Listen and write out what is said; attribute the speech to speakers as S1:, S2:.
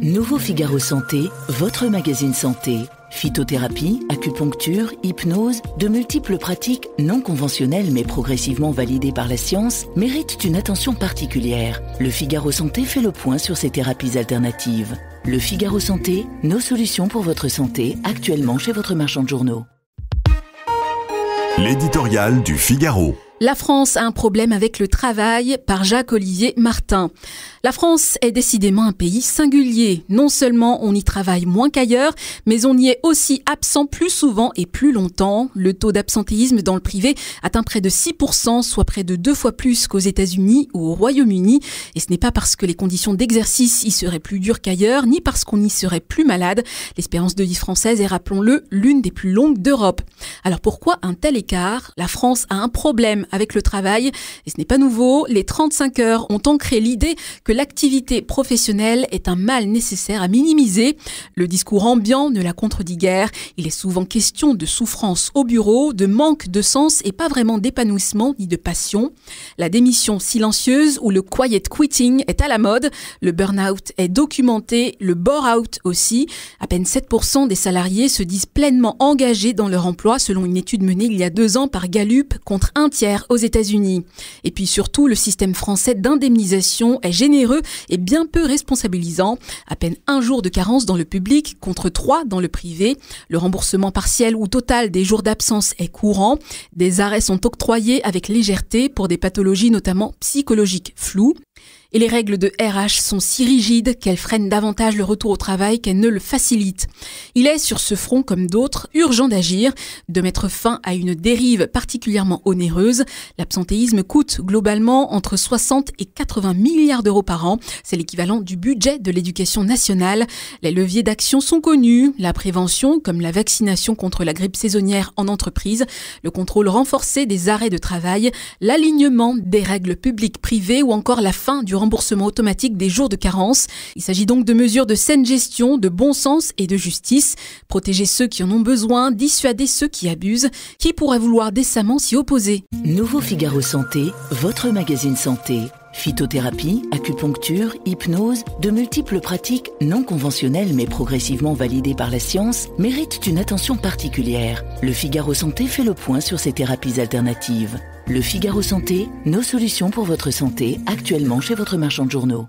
S1: Nouveau Figaro Santé, votre magazine santé. Phytothérapie, acupuncture, hypnose, de multiples pratiques non conventionnelles mais progressivement validées par la science méritent une attention particulière. Le Figaro Santé fait le point sur ces thérapies alternatives. Le Figaro Santé, nos solutions pour votre santé, actuellement chez votre marchand de journaux.
S2: L'éditorial du Figaro.
S3: La France a un problème avec le travail, par Jacques-Olivier Martin. La France est décidément un pays singulier. Non seulement on y travaille moins qu'ailleurs, mais on y est aussi absent plus souvent et plus longtemps. Le taux d'absentéisme dans le privé atteint près de 6%, soit près de 2 fois plus qu'aux États-Unis ou au Royaume-Uni. Et ce n'est pas parce que les conditions d'exercice y seraient plus dures qu'ailleurs, ni parce qu'on y serait plus malade. L'espérance de vie française est, rappelons-le, l'une des plus longues d'Europe. Alors pourquoi un tel écart ? La France a un problème avec le travail, et ce n'est pas nouveau. Les 35 heures ont ancré l'idée que l'activité professionnelle est un mal nécessaire à minimiser. Le discours ambiant ne la contredit guère. Il est souvent question de souffrance au bureau, de manque de sens et pas vraiment d'épanouissement ni de passion. La démission silencieuse ou le quiet quitting est à la mode. Le burn-out est documenté, le bore-out aussi. À peine 7% des salariés se disent pleinement engagés dans leur emploi, selon une étude menée il y a 2 ans par Gallup, contre un tiers aux États-Unis. Et puis surtout, le système français d'indemnisation est généreux et bien peu responsabilisant. À peine 1 jour de carence dans le public contre 3 dans le privé. Le remboursement partiel ou total des jours d'absence est courant. Des arrêts sont octroyés avec légèreté pour des pathologies notamment psychologiques floues. Et les règles de RH sont si rigides qu'elles freinent davantage le retour au travail qu'elles ne le facilitent. Il est, sur ce front comme d'autres, urgent d'agir, de mettre fin à une dérive particulièrement onéreuse. L'absentéisme coûte globalement entre 60 et 80 milliards d'euros par an. C'est l'équivalent du budget de l'éducation nationale. Les leviers d'action sont connus. La prévention, comme la vaccination contre la grippe saisonnière en entreprise, le contrôle renforcé des arrêts de travail, l'alignement des règles publiques-privées ou encore la fin du remboursement automatique des jours de carence. Il s'agit donc de mesures de saine gestion, de bon sens et de justice. Protéger ceux qui en ont besoin, dissuader ceux qui abusent. Qui pourrait vouloir décemment s'y opposer ?
S1: Nouveau Figaro Santé, votre magazine santé. Phytothérapie, acupuncture, hypnose, de multiples pratiques non conventionnelles mais progressivement validées par la science méritent une attention particulière. Le Figaro Santé fait le point sur ces thérapies alternatives. Le Figaro Santé, nos solutions pour votre santé, actuellement chez votre marchand de journaux.